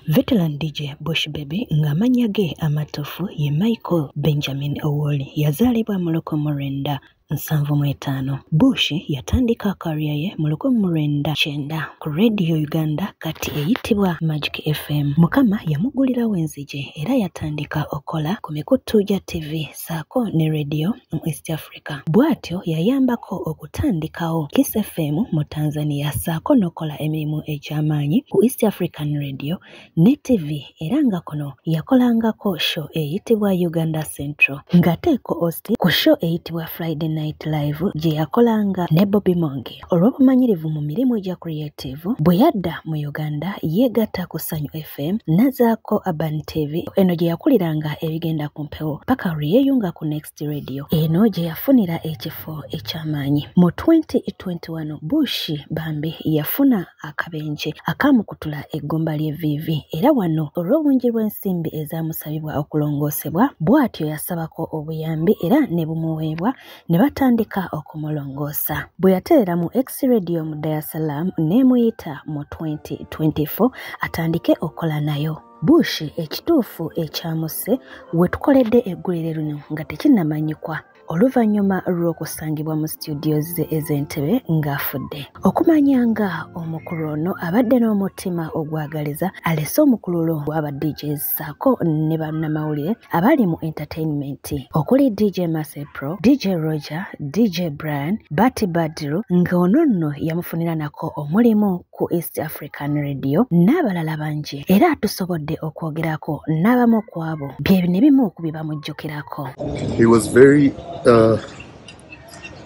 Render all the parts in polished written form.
Veteran DJ Bush Baby ng'amannya ge amatofu ye Michael Benjamin Owoli yazaalibwa mu 1975. Bush yatandika career ye mu 1990 ku Radio Uganda kati eyitibwa Magic FM. Mukama yamugulirawo enzije era yatandika okola ku mikutu gya TV saako ne radio mu East Africa. Bw'atyo yayambako okutandikawo Kiss FM mu Tanzania saako n'okola emirimu egy'amaanyi ku East African Radio ne TV era nga kono yakolangako show eyitibwa Uganda Central ng'ateeko host ku show eyitibwa Friday Night Live gye yakolanga ne Bobby Monge. Olw'obumanyirivu mu mirimu egya creative bwe yadda mu Uganda yeegatta ku Sanyu FM nazaako Urban TV eno gye yakuliranga ebigenda ku mpewo paka yeeyunga ku Next Radio eno gye yafunira ekifo eky'amaanyi. Mu 2021 Bush Bambi yafuna akabenje akamukutula eggomba ly'evviivi era wano olw'obungi bw'ensimbi ezaamusabibwa okulongoosebwa bw'atyo yasabako obuyambi era ne bumuweebwa ne batandika okumulongoosa. Bwe yateera mu X Radio mu Dar es Salaam n'emuyita mu 2024 atandike okola nayo. Bush ekituufu ekyamuse we tukoledde eggulire lino nga tekinnamanyikwa oluvannyuma lw'okusangibwa mu studios ze ez'Entebbe ng'afudde. Okumanya nga omukulu ono abadde n'omutima ogwagaliza alese omukululo w'aba DJs saako ne bannamawulire abali mu entertainment okuli DJ Marcel Pro, DJ Roger, DJ Brian, Batty Badru ng'ono nno yamufunira nako omulimu ku East African Radio n'abalala bangi era tusobodde okwogerako n'abamu ku abo bye ne bimu ku bye bamujjukirako. He was very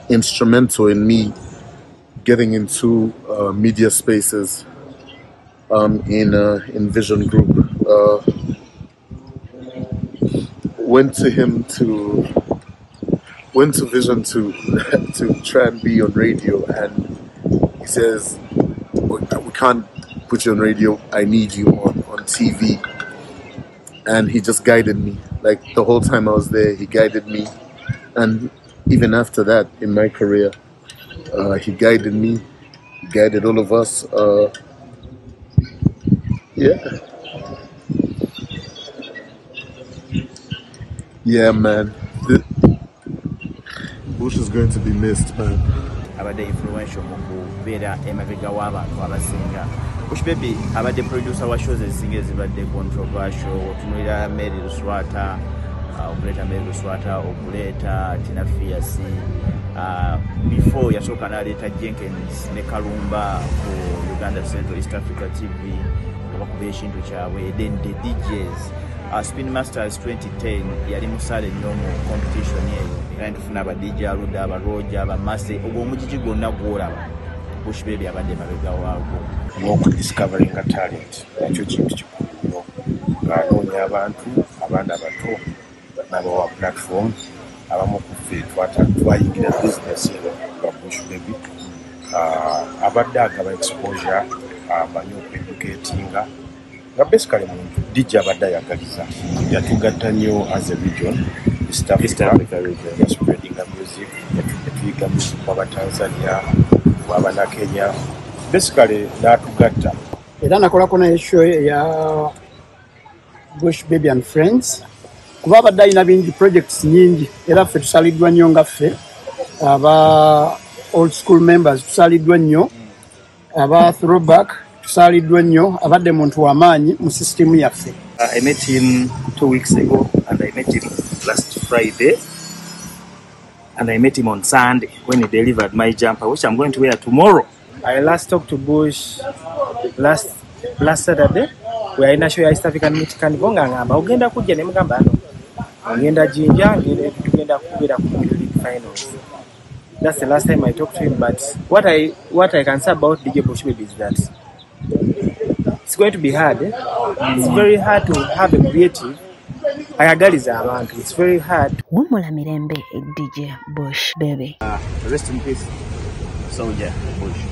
instrumental in me getting into media spaces in Vision Group. Went to Vision to try and be on radio, and he says, we can't put you on radio, I need you on TV. And he just guided me. Like the whole time I was there, he guided me. And even after that, in my career, he guided me, he guided all of us. Yeah, man. Bush is going to be missed, man. Abadde influential mu kubeera emabega w'abantu abasinga. Bush Baby abadde producer wa shows ezisinga ezibadde controversial. Otunulira Mary Luswata, okuleta Mary Luswata, okuleta Tina Fierce, before yasooka n'aleeta Jenkins ne Kalumba ku Uganda Central East Africa TV obakuba ekintu kyabwe. Then the DJs Spin Masters 2010 yali musaale nnyo mu competition eyo era ntufuna aba DJ Aluda, aba Roger, aba Mase, ogwo omugigi gwonna gw'olaba Bush Baby abadde mabega waagwo. Okudiscoveringa talent nakyo kintu kikulu nnyo ng'anoonya abantu abaana abato n'abawa platform abamu ku ffe twayingira business eno nga Bush Baby abadde agaba exposure amanyi okweducatinga nga basically muntu DJ abadde ayagaliza yatugatta nnyo as a region East Africa region ya spreading music yatuyiga music kw'Abatanzania kw'Abana Kenya basically n'atugatta era nakolako naye show ya Bush Baby and Friends kuba abadde alina bingi projects nyingi era ffe tusaliddwa nnyo nga ffe aba old school members tusaliddwa nnyo aba throwback tusaliddwa nnyo abadde muntu w'amaanyi mu system yaffe. I met him 2 weeks ago and I met him last Friday and I met him on Sunday when he delivered my jumper which I'm going to wear tomorrow. I last talked to Bush last Saturday. We are in a show East African Meet Kanibonga ngamba ogenda kujja ne mugamba ano ogenda jinja tugenda kubira ku finals. That's the last time I talked to him, but what I can say about DJ Bush Baby is that it's going to be hard. It's very hard to have a creative ayagaliza abantu. It's very hard. Wumula mirembe DJ Bush Baby. Rest in peace, Soldier Bush.